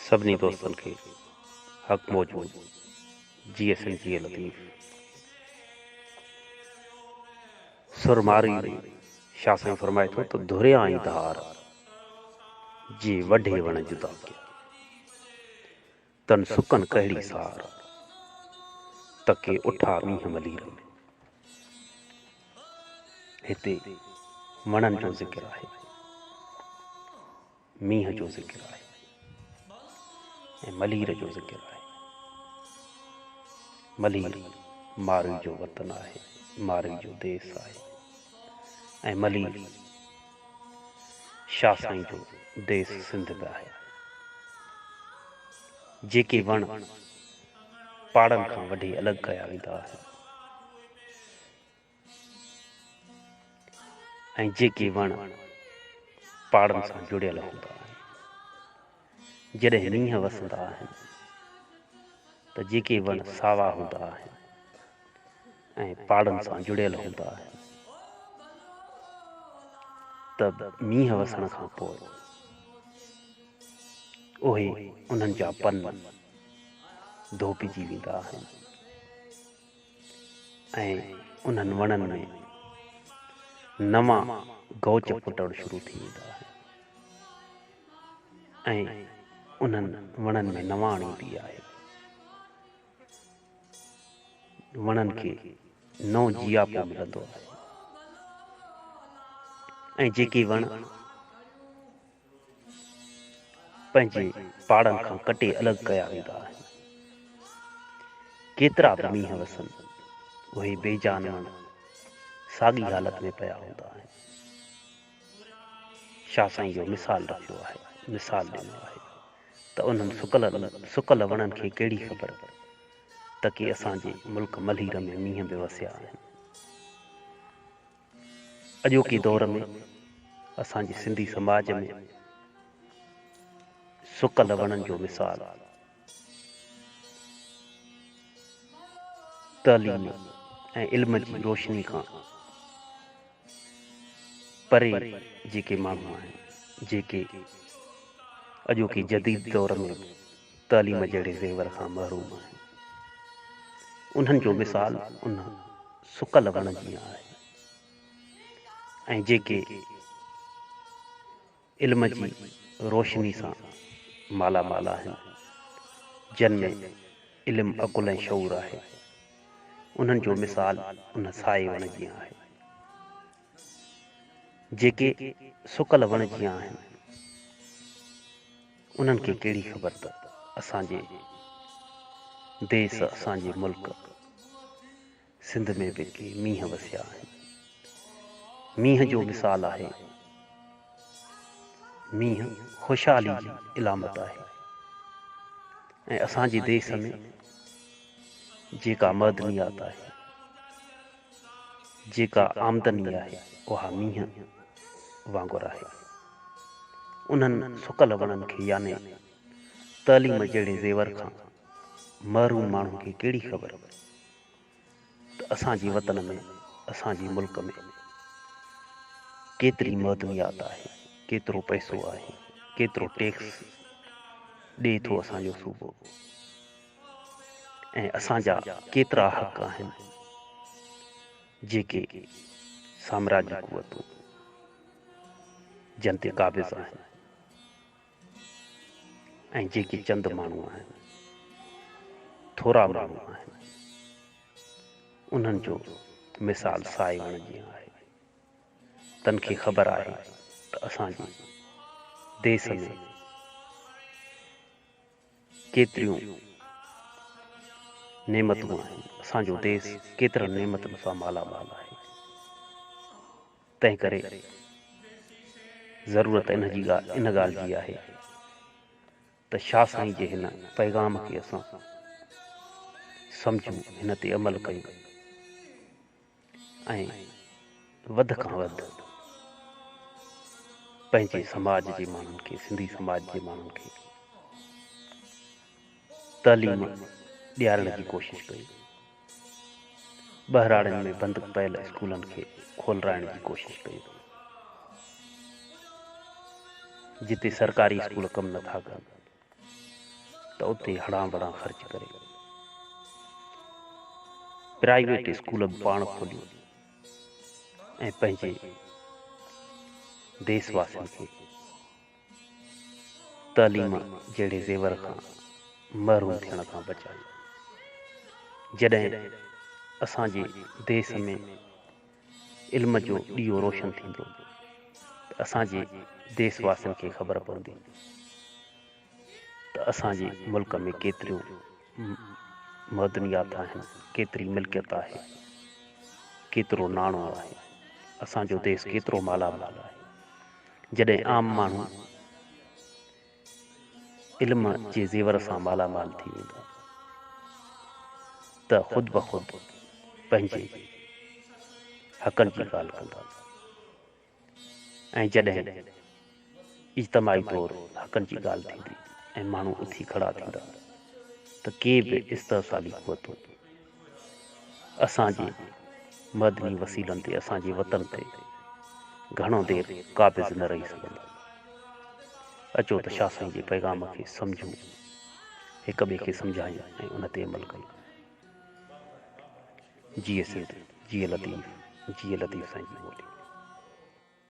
सभिनी दोस्तनि खे हक़ मौजूद GSN जी लतीफ़ सुरमारी में शाह साईं फरमाए थो त धुरियां ई धार जे वढे वण जुदा कया तन सुकन कहिड़ी सार तके उठा मींहं मलीर में। हिते वणनि जो ज़िक्र आहे, मींहं जो ज़िक्र आहे ऐं मलीर जो ज़िक्र आहे। मलीर मारवी जो वतन आहे, मारवी जो देश आहे ऐं मलीर शाह साईं जो देश सिंध में आहे। जेके वण पहाड़नि खां वठी अलॻि कया वेंदा आहिनि ऐं जेके वण पहाड़नि सां जुड़ियल हूंदा आहिनि। जॾहिं मींहं वसंदा आहिनि त जेके वण सावा हूंदा आहिनि ऐं पहाड़नि सां जुड़ियल हूंदा आहिनि त मींहं वसण खां पोइ उहे उन्हनि जा पन धोपिजी वेंदा आहिनि ऐं उन्हनि वणनि में नवां गौच फुटणु शुरू थी वेंदा आहिनि ऐं उन्हनि वणनि में नवाण ईंदी आहे। वणनि खे नओं जियापो मिलंदो आहे ऐं जेके वण पंहिंजे पहाड़नि खां कटे अलॻि कया वेंदा आहिनि, केतिरा बि मींहं वसनि उहे बेजान वण साॻी हालत में पिया हूंदा आहिनि। शाह साईं जो मिसाल रखियो आहे, मिसाल ॾिनो आहे त उन्हनि सुकल वणनि खे कहिड़ी ख़बर त के असांजे मुल्क मलीर में मींहं बि वसिया आहिनि। अॼोके दौर में असांजे सिंधी समाज में सुकल वणनि जो मिसाल तालीम ऐं इल्म जी रोशनी खां परे जेके माण्हू आहिनि, जेके अॼोके जदीद दौर में तालीम जहिड़े ज़ेवर खां महरूम आहिनि, उन्हनि जो मिसाल उन सुकल वण जी आहे ऐं जेके इल्म जी रोशनी सां मालामाल आहिनि, जिन में इल्मु अकुल ऐं शऊर आहे, उन्हनि जो मिसाल उन साए वण जी आहे। जेके सुकल वण जी आहिनि उन्हनि खे कहिड़ी ख़बर त असांजे देश, असांजे मुल्क सिंध में बि के मींहं वसिया आहिनि। मींहं जो मिसाल आहे, मींहं ख़ुशहाली जी इलामत आहे ऐं असांजे देश में जेका मदनियात आहे, जेका आमदनी आहे, उहा मींहं वांगुरु आहे। उन्हनि सुकल वणनि खे याने तालीम जहिड़े ज़ेवर खां महरूम माण्हू खे कहिड़ी ख़बर त असांजे वतन में, असांजे मुल्क में केतिरी मदनियात आहे, केतिरो पैसो आहे, केतिरो टैक्स ॾिए थो असांजो सूबो ऐं असांजा केतिरा हक़ आहिनि जेके साम्राज्य कुवतूं जन ते क़ाबिज़ आहिनि ऐं जेके चंद माण्हू आहिनि, थोरा माण्हू आहिनि, उन्हनि जो मिसाल साए वण जी आहे। तन खे ख़बर आहे त असांजे देश में केतिरियूं नेमतूं आहिनि, असांजो देश केतिरनि नेमतुनि सां मालामाल आहे। तंहिं करे ज़रूरत इन ॻाल्हि जी आहे त शाह साईं जे हिन पैगाम खे असां सम्झूं, हिन ते अमल कयूं ऐं वधि खां वधि पंहिंजे समाज जे माण्हुनि खे, सिंधी समाज जे माण्हुनि खे तालीम ॾियारण जी कोशिशि कयूं। ॿहिराड़ियुनि में बंदि पयल स्कूलनि खे खोलाइण जी कोशिशि कयूं। जिते सरकारी स्कूल कमु नथा कनि, उते हड़ा बड़ा ख़र्च करे प्राइवेट स्कूल बि पाण खोलियो ऐं पंहिंजे देशवासियुनि खे तालीम जहिड़े ज़ेवर खां महरूम थियण खां बचायो। जॾहिं असांजे देश में इल्म जो ॾीओ रोशन थींदो त असांजे देशवासियुनि खे ख़बर पवंदी त असांजे मुल्क में केतिरियूं मदनियात आहिनि, केतिरी मिल्कियत आहे, केतिरो नाणो आहे, असांजो देश केतिरो मालामाल आहे। जॾहिं आम माण्हू इल्म जे ज़ेवर सां मालामाल थी वेंदो त ख़ुदि ब ख़ुदि पंहिंजे हक़नि जी ॻाल्हि कंदा। ऐं जॾहिं इज्तमाही तौरु हक़नि जी ॻाल्हि थींदी ऐं माण्हू उथी खड़ा थींदा त के बि इस्तहसाली क़ुवतूं असांजे मदनी वसीलनि ते, असांजे वतन ते घणो देरि क़ाबिज़ न रही सघंदा। अचो त शाह साईं जे पैगाम खे सम्झूं, हिक ॿिए खे सम्झायूं ऐं उन ते अमल कयूं। जिए सिंध, जिए लतीफ़, जिए लतीफ़ साईं जी ॿोली।